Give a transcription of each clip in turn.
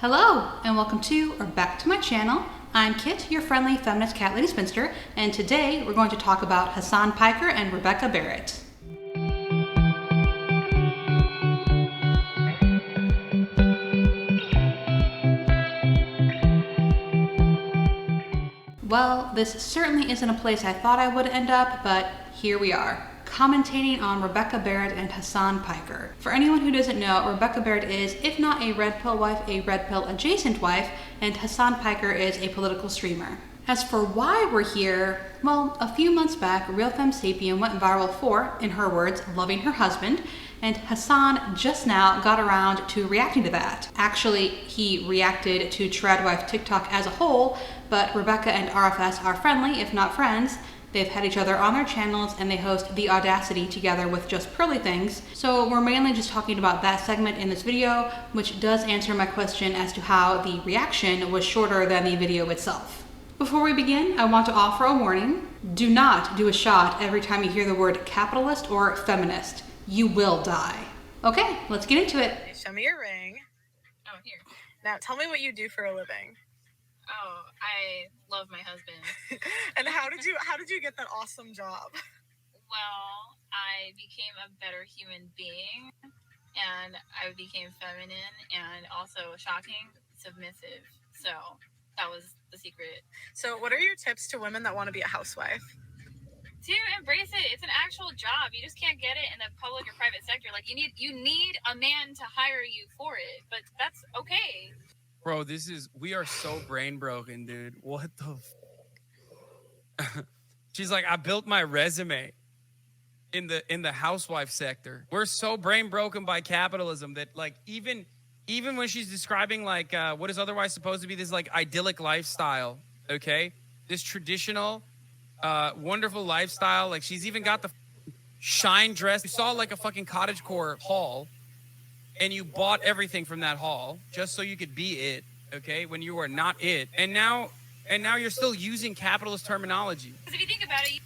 Hello, and welcome to or back to my channel. I'm Kit, your friendly feminist cat lady spinster, and today we're going to talk about Hasan Piker and Rebecca Barrett. Well, this certainly isn't a place I thought I would end up, but here we are, commentating on Rebecca Barrett and Hasan Piker. For anyone who doesn't know, Rebecca Barrett is, if not a red pill wife, a red pill adjacent wife, and Hasan Piker is a political streamer. As for why we're here, well, a few months back, Real Femme Sapien went viral for, in her words, loving her husband, and Hasan just now got around to reacting to that. Actually, he reacted to TradWives TikTok as a whole, but Rebecca and RFS are friendly, if not friends. They've had each other on their channels and they host The Audacity together with Just Pearly Things. So we're mainly just talking about that segment in this video, which does answer my question as to how the reaction was shorter than the video itself. Before we begin, I want to offer a warning. Do not do a shot every time you hear the word capitalist or feminist. You will die. Okay, let's get into it. Show me your ring. Oh, here. Now tell me what you do for a living. Oh, I love my husband. And how did you get that awesome job? Well, I became a better human being, and I became feminine and also shocking, submissive. So that was the secret. So what are your tips to women that want to be a housewife? To embrace it. It's an actual job. You just can't get it in the public or private sector. Like you need a man to hire you for it, but that's okay. Bro, we are so brain broken, dude. What the She's like, I built my resume in the housewife sector. We're so brain broken by capitalism that like even when she's describing like what is otherwise supposed to be this like idyllic lifestyle, okay? This traditional wonderful lifestyle, like she's even got the shine dress. You saw like a fucking cottagecore haul and you bought everything from that haul just so you could be it, okay, when you are not it. And now you're still using capitalist terminology. If you think about it,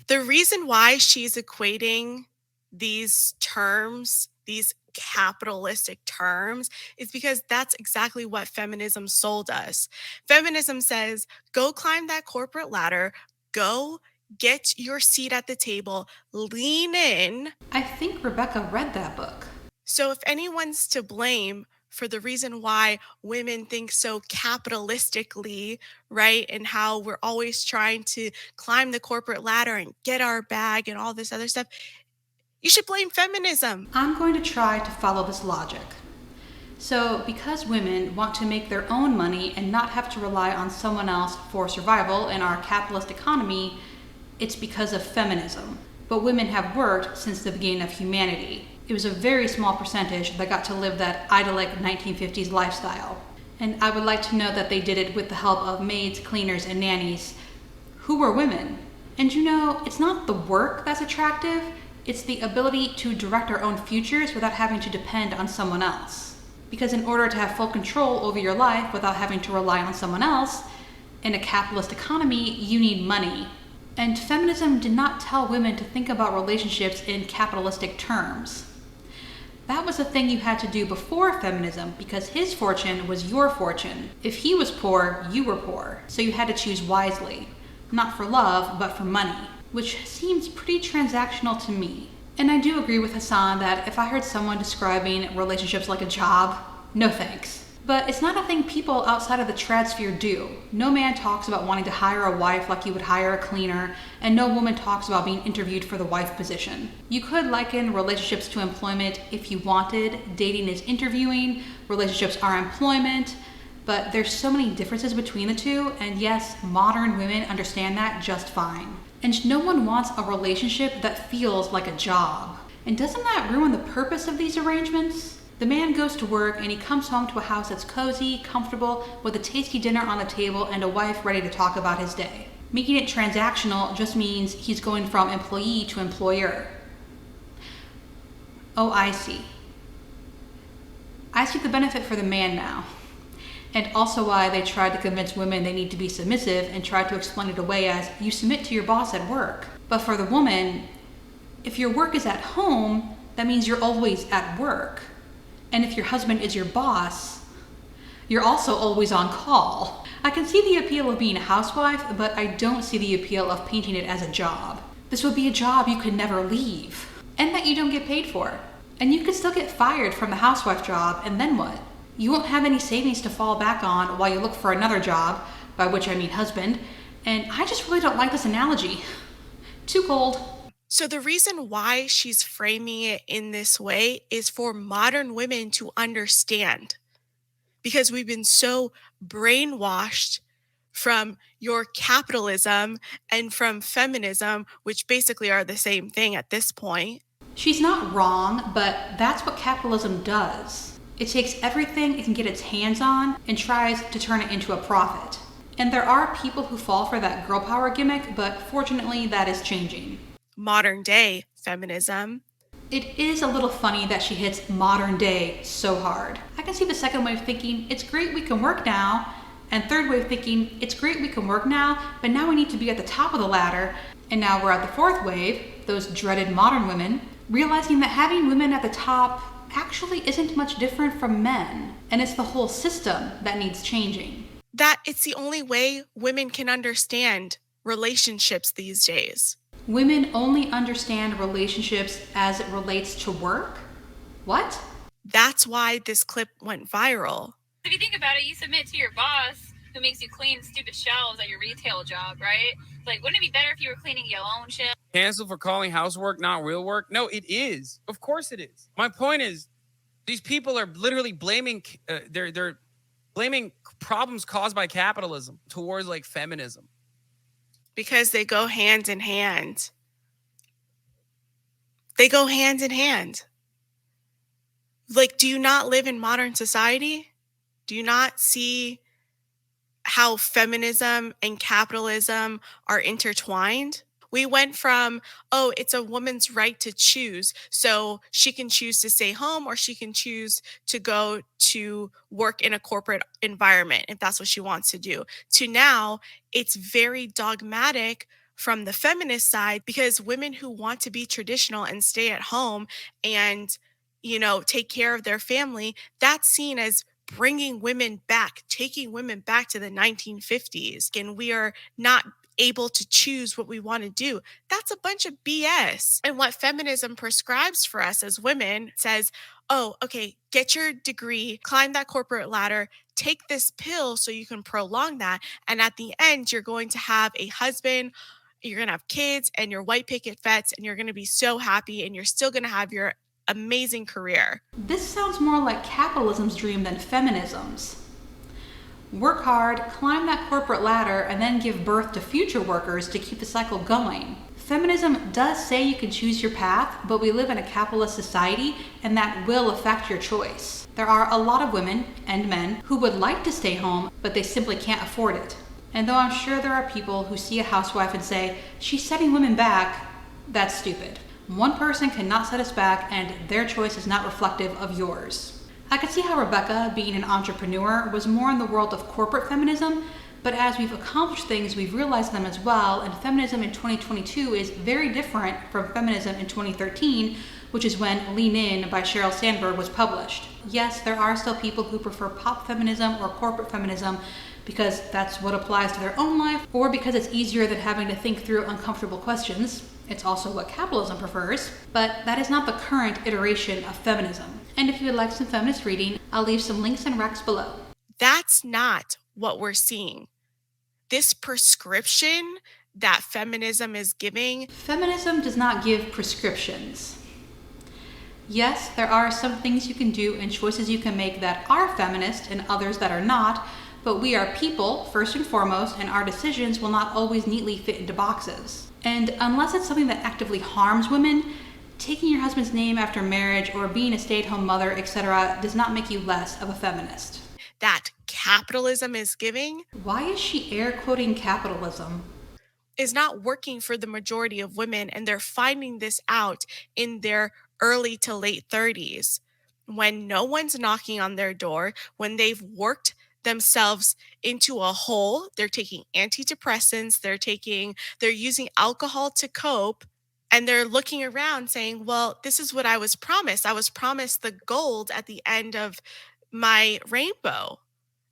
The reason why she's equating these terms, these capitalistic terms, is because that's exactly what feminism sold us. Feminism says, go climb that corporate ladder, go get your seat at the table, lean in. I think Rebecca read that book. So if anyone's to blame for the reason why women think so capitalistically, right, and how we're always trying to climb the corporate ladder and get our bag and all this other stuff, you should blame feminism. I'm going to try to follow this logic. So because women want to make their own money and not have to rely on someone else for survival in our capitalist economy, it's because of feminism. But women have worked since the beginning of humanity. It was a very small percentage that got to live that idyllic 1950s lifestyle. And I would like to know that they did it with the help of maids, cleaners, and nannies who were women. And you know, it's not the work that's attractive, it's the ability to direct our own futures without having to depend on someone else. Because in order to have full control over your life without having to rely on someone else, in a capitalist economy, you need money. And feminism did not tell women to think about relationships in capitalistic terms. That was a thing you had to do before feminism because his fortune was your fortune. If he was poor, you were poor. So you had to choose wisely. Not for love, but for money. Which seems pretty transactional to me. And I do agree with Hasan that if I heard someone describing relationships like a job, no thanks. But it's not a thing people outside of the trad sphere do. No man talks about wanting to hire a wife like you would hire a cleaner, and no woman talks about being interviewed for the wife position. You could liken relationships to employment if you wanted. Dating is interviewing, relationships are employment, but there's so many differences between the two, and yes, modern women understand that just fine. And no one wants a relationship that feels like a job. And doesn't that ruin the purpose of these arrangements? The man goes to work and he comes home to a house that's cozy, comfortable, with a tasty dinner on the table and a wife ready to talk about his day. Making it transactional just means he's going from employee to employer. Oh, I see. I see the benefit for the man now. And also why they tried to convince women they need to be submissive and tried to explain it away as you submit to your boss at work. But for the woman, if your work is at home, that means you're always at work. And if your husband is your boss, You're also always on call. I can see the appeal of being a housewife, but I don't see the appeal of painting it as a job. This would be a job you could never leave, and that you don't get paid for. And you could still get fired from the housewife job, and then what? You won't have any savings to fall back on while you look for another job, by which I mean husband, and I just really don't like this analogy. Too cold. So the reason why she's framing it in this way is for modern women to understand, because we've been so brainwashed from your capitalism and from feminism, which basically are the same thing at this point. She's not wrong, but that's what capitalism does. It takes everything it can get its hands on and tries to turn it into a profit. And there are people who fall for that girl power gimmick, but fortunately that is changing. Modern day feminism. It is a little funny that she hits modern day so hard. I can see the second wave thinking, it's great we can work now, and third wave thinking, it's great we can work now, but now we need to be at the top of the ladder. And now we're at the fourth wave, those dreaded modern women, realizing that having women at the top actually isn't much different from men, and it's the whole system that needs changing. That it's the only way women can understand relationships these days. Women only understand relationships as it relates to work? What? That's why this clip went viral. If you think about it, you submit to your boss who makes you clean stupid shelves at your retail job, right? Like, wouldn't it be better if you were cleaning your own shelves? Cancel for calling housework not real work? No, it is. Of course it is. My point is, these people are literally blaming they're blaming problems caused by capitalism towards like feminism. Because they go hand in hand. They go hand in hand. Like, do you not live in modern society? Do you not see how feminism and capitalism are intertwined? We went from, oh, it's a woman's right to choose. So she can choose to stay home or she can choose to go to work in a corporate environment if that's what she wants to do. To now, it's very dogmatic from the feminist side, because women who want to be traditional and stay at home and, take care of their family, that's seen as bringing women back, taking women back to the 1950s. And we are not able to choose what we want to do. That's a bunch of BS. And what feminism prescribes for us as women says, oh, okay, get your degree, climb that corporate ladder, take this pill so you can prolong that. And at the end, you're going to have a husband, you're going to have kids and your white picket vets, and you're going to be so happy and you're still going to have your amazing career. This sounds more like capitalism's dream than feminism's. Work hard, climb that corporate ladder, and then give birth to future workers to keep the cycle going. Feminism does say you can choose your path, but we live in a capitalist society, and that will affect your choice. There are a lot of women and men who would like to stay home, but they simply can't afford it. And though I'm sure there are people who see a housewife and say, she's setting women back, that's stupid. One person cannot set us back, and their choice is not reflective of yours. I could see how Rebecca, being an entrepreneur, was more in the world of corporate feminism, but as we've accomplished things, we've realized them as well, and feminism in 2022 is very different from feminism in 2013, which is when Lean In by Sheryl Sandberg was published. Yes, there are still people who prefer pop feminism or corporate feminism because that's what applies to their own life, or because it's easier than having to think through uncomfortable questions. It's also what capitalism prefers, but that is not the current iteration of feminism. And if you would like some feminist reading, I'll leave some links and recs below. That's not what we're seeing. This prescription that feminism is giving. Feminism does not give prescriptions. Yes, there are some things you can do and choices you can make that are feminist and others that are not, but we are people, first and foremost, and our decisions will not always neatly fit into boxes. And unless it's something that actively harms women, taking your husband's name after marriage or being a stay-at-home mother, etc., does not make you less of a feminist. That capitalism is giving. Why is she air quoting capitalism? Is not working for the majority of women, and they're finding this out in their early to late 30s when no one's knocking on their door, when they've worked themselves into a hole. They're taking antidepressants, they're using alcohol to cope, and they're looking around saying, well, this is what I was promised. I was promised the gold at the end of my rainbow.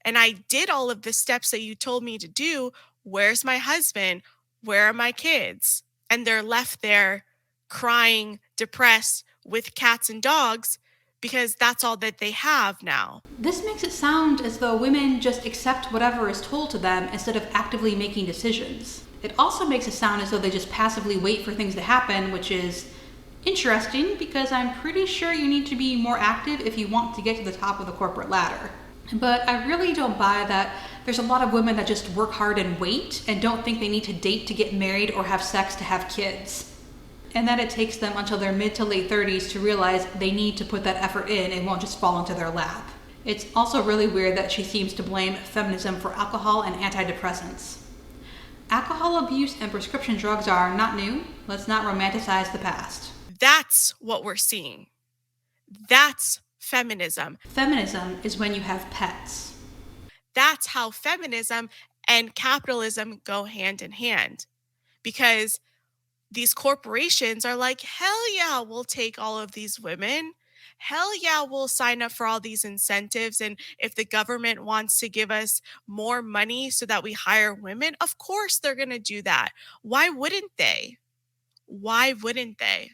and I did all of the steps that you told me to do, where's my husband? Where are my kids? And they're left there crying, depressed, with cats and dogs because that's all that they have now. This makes it sound as though women just accept whatever is told to them instead of actively making decisions. It also makes it sound as though they just passively wait for things to happen, which is interesting because I'm pretty sure you need to be more active if you want to get to the top of the corporate ladder. But I really don't buy that there's a lot of women that just work hard and wait and don't think they need to date to get married or have sex to have kids. And that it takes them until their mid to late 30s to realize they need to put that effort in and won't just fall into their lap. It's also really weird that she seems to blame feminism for alcohol and antidepressants. Alcohol abuse and prescription drugs are not new. Let's not romanticize the past. That's what we're seeing. That's feminism. Feminism is when you have pets. That's how feminism and capitalism go hand in hand. Because these corporations are like, hell yeah, we'll take all of these women. Hell yeah, we'll sign up for all these incentives. And if the government wants to give us more money so that we hire women, of course they're going to do that. Why wouldn't they? Why wouldn't they?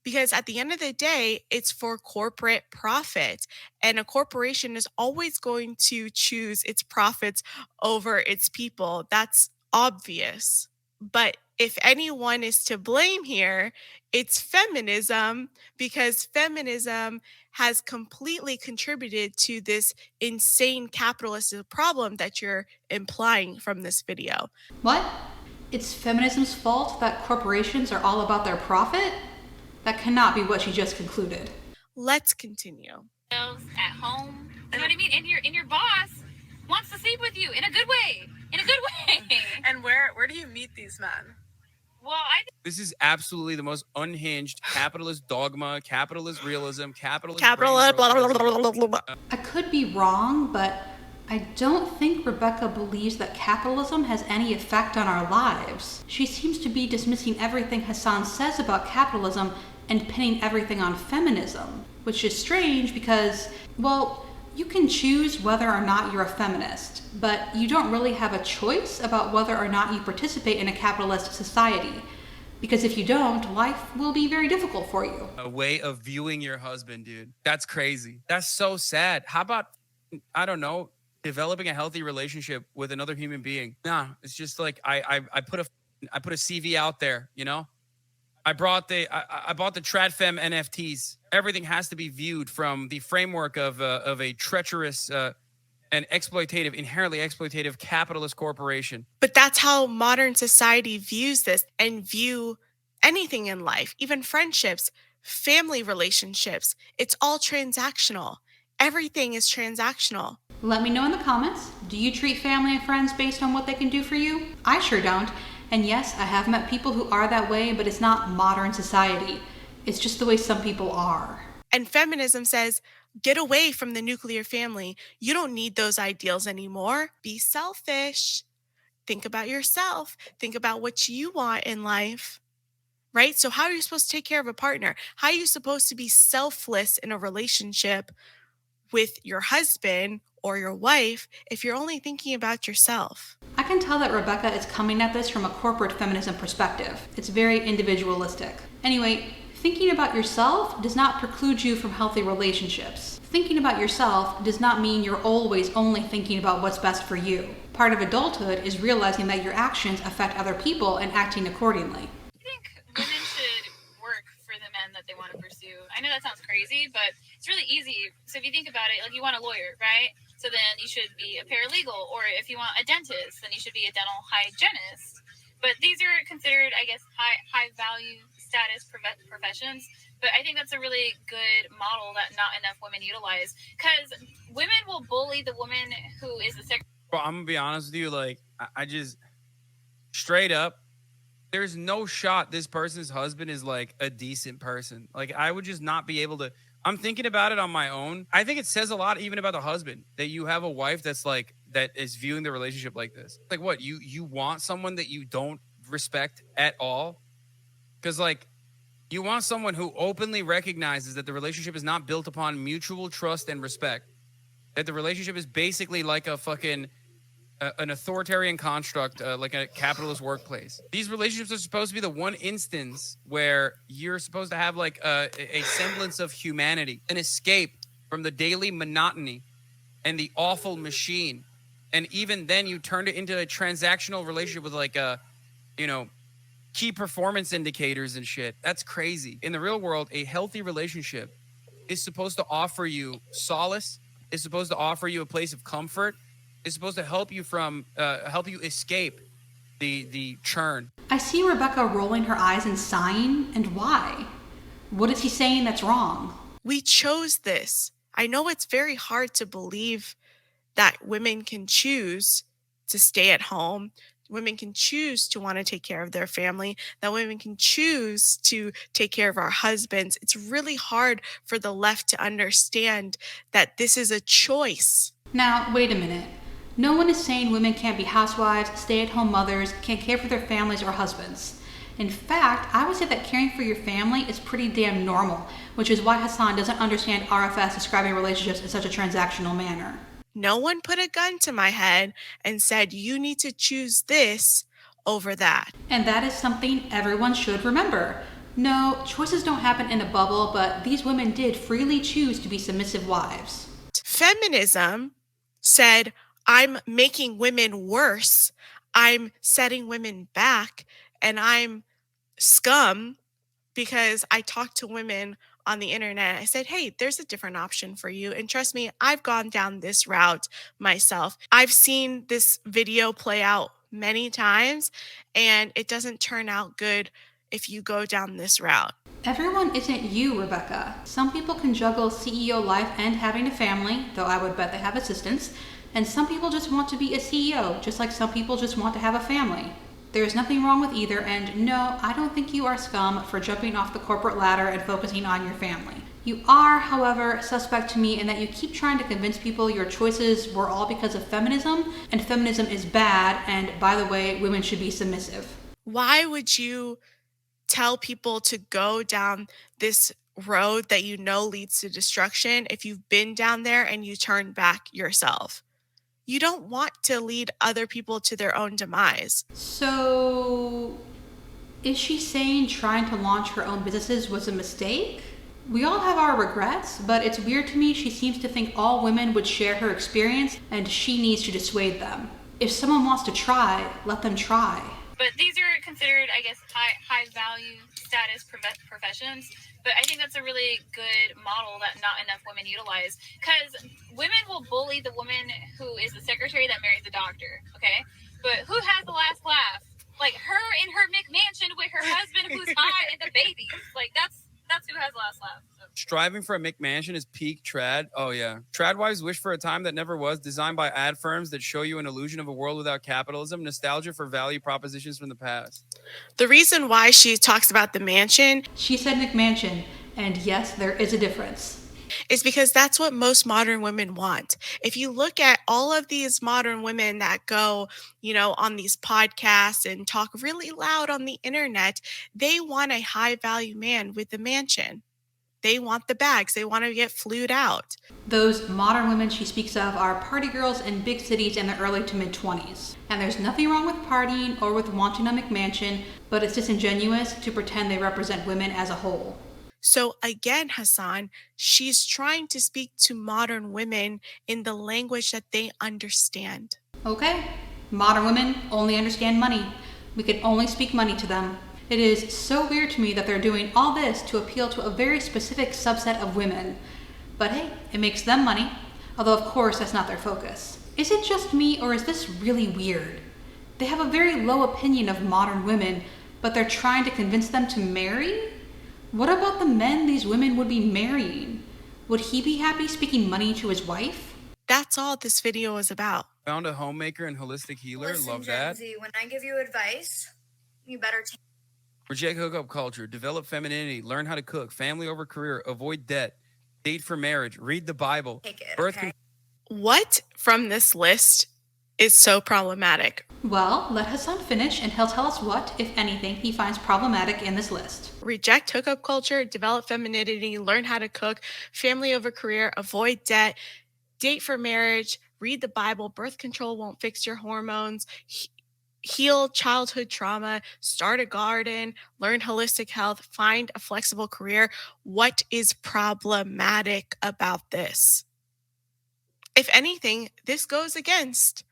Because at the end of the day, it's for corporate profit. And a corporation is always going to choose its profits over its people. That's obvious. But if anyone is to blame here, it's feminism, because feminism has completely contributed to this insane capitalist problem that you're implying from this video. What? It's feminism's fault that corporations are all about their profit? That cannot be what she just concluded. Let's continue. At home, you know what I mean? And your boss wants to sleep with you in a good way. In a good way. And where do you meet these men? Well, This is absolutely the most unhinged capitalist dogma, capitalist realism, capitalist. I could be wrong, but I don't think Rebecca believes that capitalism has any effect on our lives. She seems to be dismissing everything Hasan says about capitalism and pinning everything on feminism, which is strange because, well, you can choose whether or not you're a feminist, but you don't really have a choice about whether or not you participate in a capitalist society. Because if you don't, life will be very difficult for you. A way of viewing your husband, dude. That's crazy. That's so sad. How about, I don't know, developing a healthy relationship with another human being? Nah, it's just like I put a CV out there, you know? I bought the TradFem NFTs. Everything has to be viewed from the framework of a treacherous and inherently exploitative capitalist corporation. But that's how modern society views this and view anything in life, even friendships, family relationships. It's all transactional. Everything is transactional. Let me know in the comments, do you treat family and friends based on what they can do for you? I sure don't. And yes, I have met people who are that way, but it's not modern society. It's just the way some people are. And feminism says, get away from the nuclear family. You don't need those ideals anymore. Be selfish. Think about yourself. Think about what you want in life. Right? So how are you supposed to take care of a partner? How are you supposed to be selfless in a relationship with your husband or your wife if you're only thinking about yourself? I can tell that Rebecca is coming at this from a corporate feminism perspective. It's very individualistic. Anyway, thinking about yourself does not preclude you from healthy relationships. Thinking about yourself does not mean you're always only thinking about what's best for you. Part of adulthood is realizing that your actions affect other people and acting accordingly. I think women should work for the men that they want to pursue. I know that sounds crazy, but it's really easy. So if you think about it, like you want a lawyer, right? So then you should be a paralegal, or if you want a dentist, then you should be a dental hygienist. But these are considered, I guess, high value status professions. But I think that's a really good model that not enough women utilize, because women will bully the woman who is the secretary. Bro, I'm gonna be honest with you. Like, I just straight up, there's no shot this person's husband is like a decent person. Like, I would just not be able to. I'm thinking about it on my own. I think it says a lot even about the husband that you have a wife that's like, that is viewing the relationship like this. Like, what, you want someone that you don't respect at all? Because like, you want someone who openly recognizes that the relationship is not built upon mutual trust and respect. that the relationship is basically like a fucking an authoritarian construct, like a capitalist workplace. These relationships are supposed to be the one instance where you're supposed to have like a semblance of humanity, an escape from the daily monotony and the awful machine. And even then you turned it into a transactional relationship with like key performance indicators and shit. That's crazy. In the real world, a healthy relationship is supposed to offer you solace, is supposed to offer you a place of comfort, is supposed to help you escape the churn. I see Rebecca rolling her eyes and sighing, and why? What is he saying that's wrong? We chose this. I know it's very hard to believe that women can choose to stay at home. Women can choose to want to take care of their family, that women can choose to take care of our husbands. It's really hard for the left to understand that this is a choice. Now, wait a minute. No one is saying women can't be housewives, stay-at-home mothers, can't care for their families or husbands. In fact, I would say that caring for your family is pretty damn normal, which is why Hasan doesn't understand RFS describing relationships in such a transactional manner. No one put a gun to my head and said, you need to choose this over that. And that is something everyone should remember. No, choices don't happen in a bubble, but these women did freely choose to be submissive wives. Feminism said, I'm making women worse, I'm setting women back, and I'm scum because I talk to women on the internet. I said, hey, there's a different option for you. And trust me, I've gone down this route myself. I've seen this video play out many times, and it doesn't turn out good if you go down this route. Everyone isn't you, Rebecca. Some people can juggle CEO life and having a family, though I would bet they have assistants. And some people just want to be a CEO, just like some people just want to have a family. There's nothing wrong with either, and no, I don't think you are scum for jumping off the corporate ladder and focusing on your family. You are, however, suspect to me in that you keep trying to convince people your choices were all because of feminism, and feminism is bad, and by the way, women should be submissive. Why would you tell people to go down this road that you know leads to destruction if you've been down there and you turn back yourself? You don't want to lead other people to their own demise. So, is she saying trying to launch her own businesses was a mistake? We all have our regrets, but it's weird to me she seems to think all women would share her experience and she needs to dissuade them. If someone wants to try, let them try. But these are considered, I guess, high value status professions. But I think that's a really good model that not enough women utilize, because women will bully the woman who is the secretary that marries the doctor, okay? But who has the last laugh? Like her in her McMansion with her husband who's hot and the babies. Like that's who has the last laugh. So. Striving for a McMansion is peak trad. Oh yeah. TradWives wish for a time that never was, designed by ad firms that show you an illusion of a world without capitalism, nostalgia for value propositions from the past. The reason why she talks about the mansion, She said McMansion, and yes, there is a difference. is because that's what most modern women want. If you look at all of these modern women that go, on these podcasts and talk really loud on the internet, they want a high value man with a mansion. They want the bags. They want to get flued out. Those modern women she speaks of are party girls in big cities in the early to mid-20s. And there's nothing wrong with partying or with wanting a McMansion, but it's disingenuous to pretend they represent women as a whole. So again, Hasan, she's trying to speak to modern women in the language that they understand. Okay, modern women only understand money. We can only speak money to them. It is so weird to me that they're doing all this to appeal to a very specific subset of women. But hey, it makes them money, although of course that's not their focus. Is it just me, or is this really weird? They have a very low opinion of modern women, but they're trying to convince them to marry? What about the men these women would be marrying? Would he be happy speaking money to his wife? That's all this video is about. Found a homemaker and holistic healer. Listen, Love Gen that. Z, when I give you advice, you better take Reject hookup culture. Develop femininity. Learn how to cook. Family over career. Avoid debt. Date for marriage. Read the Bible. it, Birth okay? What from this list is so problematic? Well, let Hasan finish and he'll tell us what, if anything, he finds problematic in this list. Reject hookup culture, develop femininity, learn how to cook, family over career, avoid debt, date for marriage, read the Bible, birth control won't fix your hormones, heal childhood trauma, start a garden, learn holistic health, find a flexible career. What is problematic about this? If anything, this goes against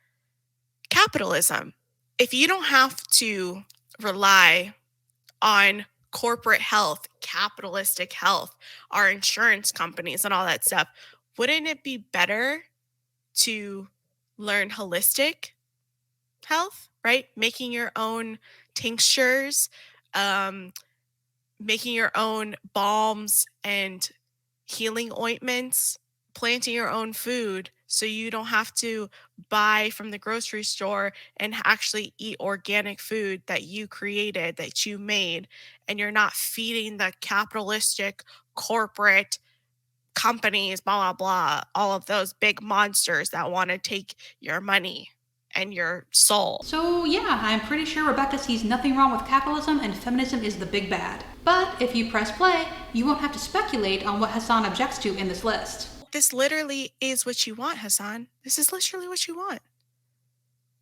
capitalism. If you don't have to rely on corporate health, capitalistic health, our insurance companies and all that stuff, wouldn't it be better to learn holistic health, right? Making your own tinctures, making your own balms and healing ointments, planting your own food so you don't have to buy from the grocery store and actually eat organic food that you created, that you made, and you're not feeding the capitalistic corporate companies, blah, blah, blah, all of those big monsters that want to take your money and your soul. So yeah, I'm pretty sure Rebecca sees nothing wrong with capitalism and feminism is the big bad. But if you press play, you won't have to speculate on what Hasan objects to in this list. This literally is what you want, Hasan. This is literally what you want.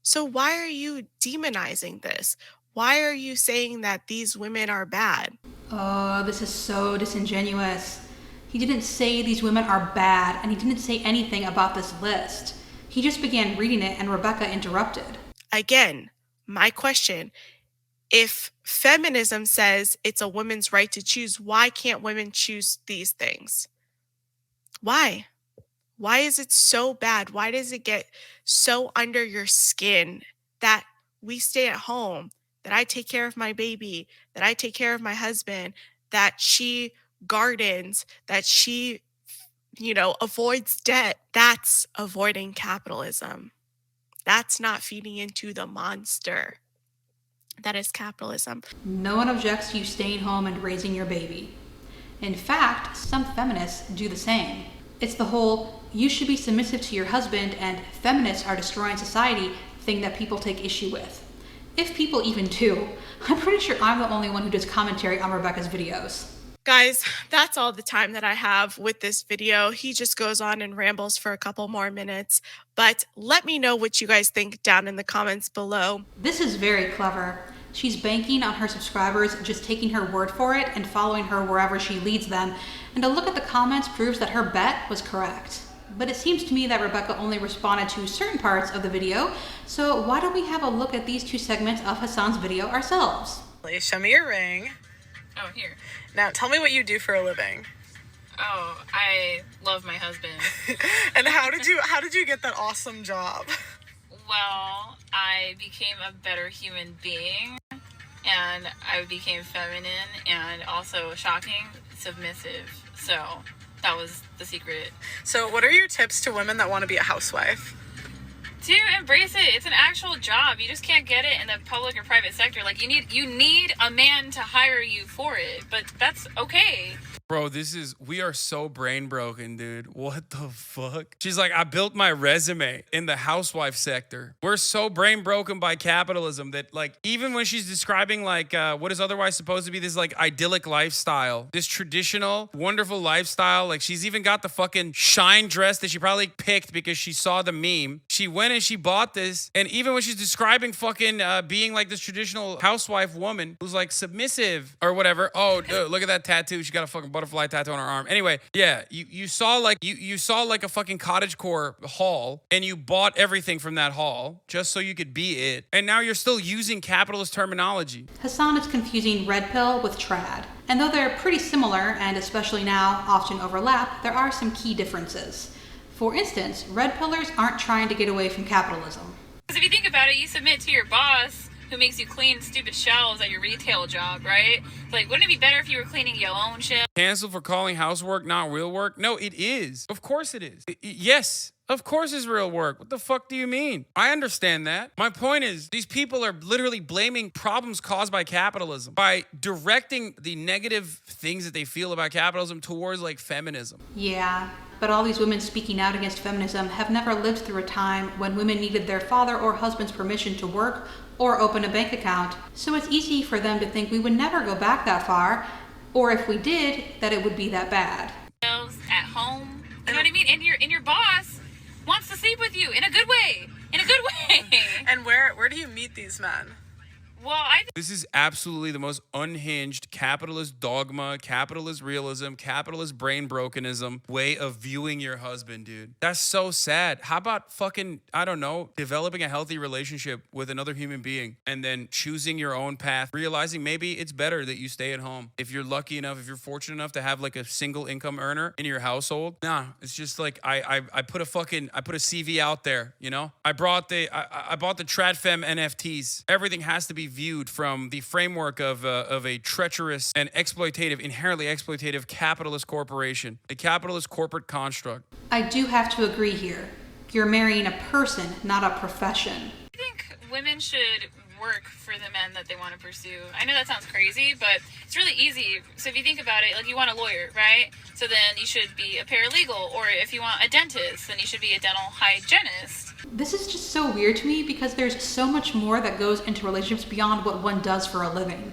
So why are you demonizing this? Why are you saying that these women are bad? Oh, this is so disingenuous. He didn't say these women are bad, and he didn't say anything about this list. He just began reading it, and Rebecca interrupted. Again, my question, if feminism says it's a woman's right to choose, why can't women choose these things? Why? Why is it so bad? Why does it get so under your skin that we stay at home, that I take care of my baby, that I take care of my husband, that she gardens, that she, avoids debt? That's avoiding capitalism. That's not feeding into the monster. That is capitalism. No one objects to you staying home and raising your baby. In fact, some feminists do the same. It's the whole, you should be submissive to your husband and feminists are destroying society thing that people take issue with. If people even do. I'm pretty sure I'm the only one who does commentary on Rebecca's videos. Guys, that's all the time that I have with this video. He just goes on and rambles for a couple more minutes. But let me know what you guys think down in the comments below. This is very clever. She's banking on her subscribers just taking her word for it and following her wherever she leads them. And a look at the comments proves that her bet was correct. But it seems to me that Rebecca only responded to certain parts of the video. So why don't we have a look at these two segments of Hasan's video ourselves? Please show me your ring. Oh, here. Now tell me what you do for a living. Oh, I love my husband. And how did you get that awesome job? Well, I became a better human being, and I became feminine and also shocking, submissive. So that was the secret. So what are your tips to women that want to be a housewife? To embrace it. It's an actual job. You just can't get it in the public or private sector. Like, you need a man to hire you for it, but that's okay. Bro, we are so brain broken, dude. What the fuck? She's like, I built my resume in the housewife sector. We're so brain broken by capitalism that, like, even when she's describing, like, what is otherwise supposed to be this, like, idyllic lifestyle, this traditional, wonderful lifestyle, like, she's even got the fucking shine dress that she probably picked because she saw the meme. She went and she bought this, and even when she's describing fucking being, like, this traditional housewife woman who's, like, submissive or whatever. Oh, look at that tattoo. She got a fucking butterfly tattoo on her arm. Anyway, yeah, you saw like a fucking cottagecore haul and you bought everything from that haul just so you could be it. And now you're still using capitalist terminology. Hasan is confusing red pill with trad. And though they're pretty similar and especially now often overlap, there are some key differences. For instance, red pillars aren't trying to get away from capitalism. Because if you think about it, you submit to your boss who makes you clean stupid shelves at your retail job, right? Like, wouldn't it be better if you were cleaning your own shit? Cancel for calling housework not real work? No, it is. Of course it is. Yes, of course it's real work. What the fuck do you mean? I understand that. My point is, these people are literally blaming problems caused by capitalism by directing the negative things that they feel about capitalism towards, like, feminism. Yeah, but all these women speaking out against feminism have never lived through a time when women needed their father or husband's permission to work or open a bank account. So it's easy for them to think we would never go back that far, or if we did, that it would be that bad. At home, you know what I mean? And your boss wants to sleep with you in a good way. In a good way. And where do you meet these men? Well, This is absolutely the most unhinged capitalist dogma, capitalist realism, capitalist brain brokenism way of viewing your husband, dude. That's so sad. How about fucking, I don't know, developing a healthy relationship with another human being and then choosing your own path, realizing maybe it's better that you stay at home. If you're lucky enough, if you're fortunate enough to have like a single income earner in your household, nah, it's just like I put a CV out there, you know? I bought the TradFem NFTs. Everything has to be viewed from the framework of a treacherous and inherently exploitative capitalist corporation, a capitalist corporate construct. I do have to agree here. You're marrying a person, not a profession. I think women should work for the men that they want to pursue. I know that sounds crazy, but it's really easy. So if you think about it, like you want a lawyer, right? So then you should be a paralegal, or if you want a dentist, then you should be a dental hygienist. This is just so weird to me because there's so much more that goes into relationships beyond what one does for a living.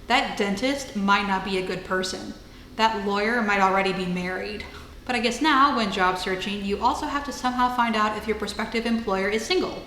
That dentist might not be a good person. That lawyer might already be married. But I guess now, when job searching, you also have to somehow find out if your prospective employer is single.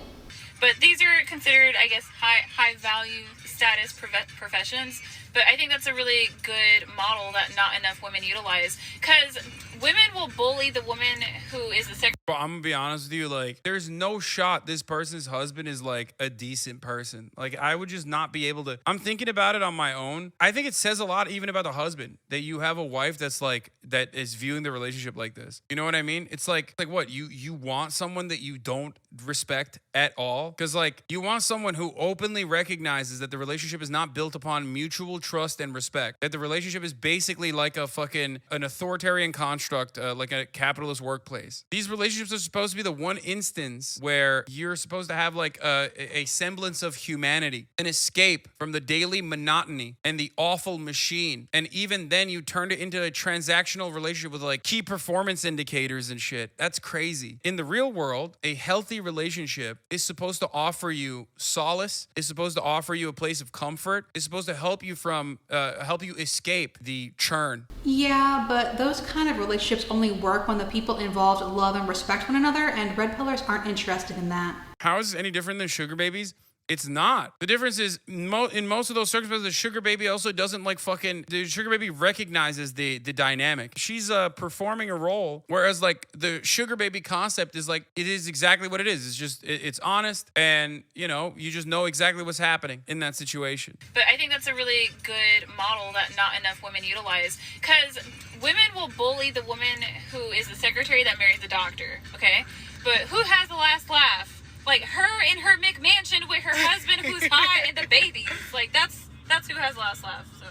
But these are considered, I guess, high value status professions. But I think that's a really good model that not enough women utilize. Because women will bully the woman who is the secretary. Bro, I'm gonna be honest with you, like, there's no shot this person's husband is like a decent person. Like, I would just not be able to. I'm thinking about it on my own. I think it says a lot even about the husband that you have a wife that's like, that is viewing the relationship like this. You know what I mean? It's like what? You want someone that you don't respect at all? Because like, you want someone who openly recognizes that the relationship is not built upon mutual trust and respect. That the relationship is basically like an authoritarian construct, like a capitalist workplace. These relationships are supposed to be the one instance where you're supposed to have like a semblance of humanity, an escape from the daily monotony and the awful machine. And even then you turned it into a transactional relationship with like key performance indicators and shit. That's crazy. In the real world, a healthy relationship is supposed to offer you solace, is supposed to offer you a place of comfort, is supposed to help you escape the churn. Yeah, but those kind of relationships only work when the people involved love and respect one another, and red pillars aren't interested in that. How is this any different than sugar babies? It's not. The difference is in most of those circumstances, the sugar baby also doesn't like the sugar baby recognizes the dynamic. She's performing a role, whereas like the sugar baby concept is like, it is exactly what it is. It's just, it's honest, and you know, you just know exactly what's happening in that situation. But I think that's a really good model that not enough women utilize. Because women will bully the woman who is the secretary that marries the doctor, okay? But who has the last laugh? Like her in her McMansion with her husband who's hot and the babies. Like that's who has the last laugh. So.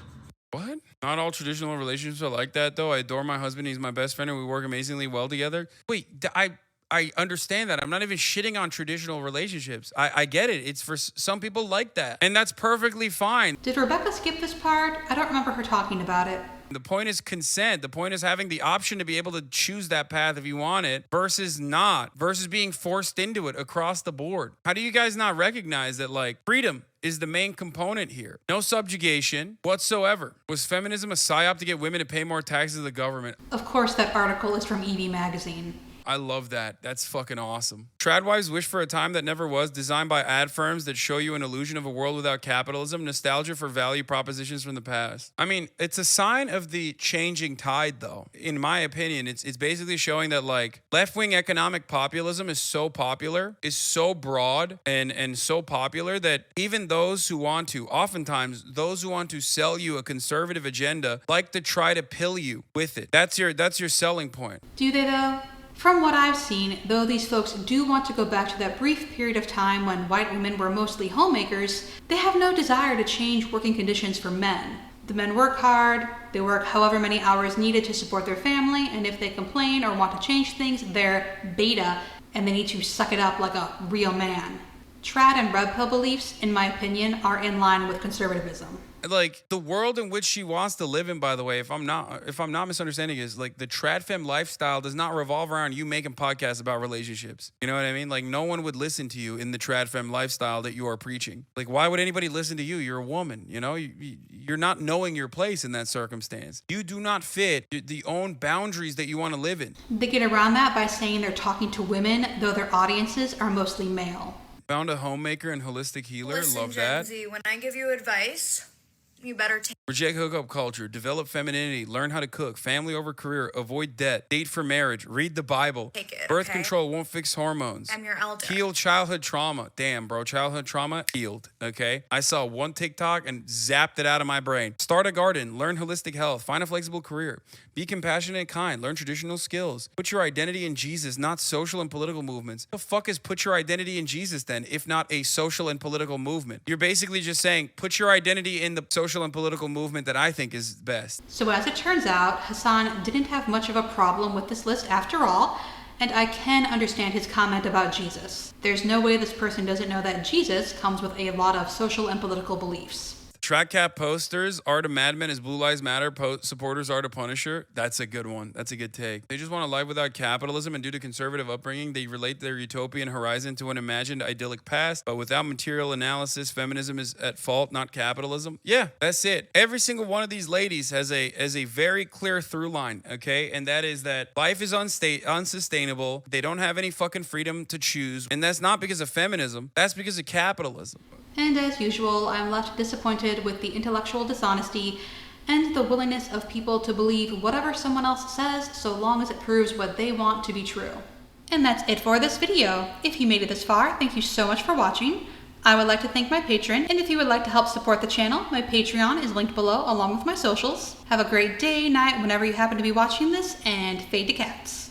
What? Not all traditional relationships are like that, though. I adore my husband. He's my best friend, and we work amazingly well together. Wait, I understand that. I'm not even shitting on traditional relationships. I get it. It's for some people like that, and that's perfectly fine. Did Rebecca skip this part? I don't remember her talking about it. The point is consent. The point is having the option to be able to choose that path if you want it versus not, versus being forced into it across the board. How do you guys not recognize that like freedom is the main component here? No subjugation whatsoever. Was feminism a psyop to get women to pay more taxes to the government? Of course, that article is from Evie magazine. I love that. That's fucking awesome. TradWives wish for a time that never was, designed by ad firms that show you an illusion of a world without capitalism, nostalgia for value propositions from the past. I mean, it's a sign of the changing tide, though. In my opinion, it's basically showing that like left-wing economic populism is so popular, is so broad and so popular that even oftentimes those who want to sell you a conservative agenda like to try to pill you with it. That's your selling point. Do they though? From what I've seen, though these folks do want to go back to that brief period of time when white women were mostly homemakers, they have no desire to change working conditions for men. The men work hard, they work however many hours needed to support their family, and if they complain or want to change things, they're beta, and they need to suck it up like a real man. Trad and red pill beliefs, in my opinion, are in line with conservatism. Like the world in which she wants to live in, by the way, if I'm not misunderstanding, is like the trad femme lifestyle does not revolve around you making podcasts about relationships. You know what I mean? Like no one would listen to you in the trad femme lifestyle that you are preaching. Like why would anybody listen to you? You're a woman, you know? You're not knowing your place in that circumstance. You do not fit the own boundaries that you want to live in. They get around that by saying they're talking to women, though their audiences are mostly male. Found a homemaker and holistic healer. Listen, Love Gen that. Z, when I give you advice, you better take. Reject hookup culture, develop femininity, learn how to cook, family over career, avoid debt, date for marriage, read the Bible. Take it, Birth okay? control won't fix hormones. I'm your elder. Heal childhood trauma. Damn, bro, childhood trauma healed, okay? I saw one TikTok and zapped it out of my brain. Start a garden, learn holistic health, find a flexible career, be compassionate and kind, learn traditional skills. Put your identity in Jesus, not social and political movements. The fuck is put your identity in Jesus then, if not a social and political movement? You're basically just saying, put your identity in the social and political movement that I think is best. So as it turns out, Hasan didn't have much of a problem with this list after all, and I can understand his comment about Jesus. There's no way this person doesn't know that Jesus comes with a lot of social and political beliefs. Track cap posters, Art of Madmen as Blue Lives Matter, supporters Art of Punisher. That's a good one. That's a good take. They just want a life without capitalism, and due to conservative upbringing, they relate their utopian horizon to an imagined idyllic past, but without material analysis, feminism is at fault, not capitalism. Yeah, that's it. Every single one of these ladies has a very clear through line, okay? And that is that life is unsustainable. They don't have any fucking freedom to choose, and that's not because of feminism. That's because of capitalism. And as usual, I'm left disappointed with the intellectual dishonesty and the willingness of people to believe whatever someone else says so long as it proves what they want to be true. And that's it for this video. If you made it this far, thank you so much for watching. I would like to thank my patron, and if you would like to help support the channel, my Patreon is linked below along with my socials. Have a great day, night, whenever you happen to be watching this, and fade to cats.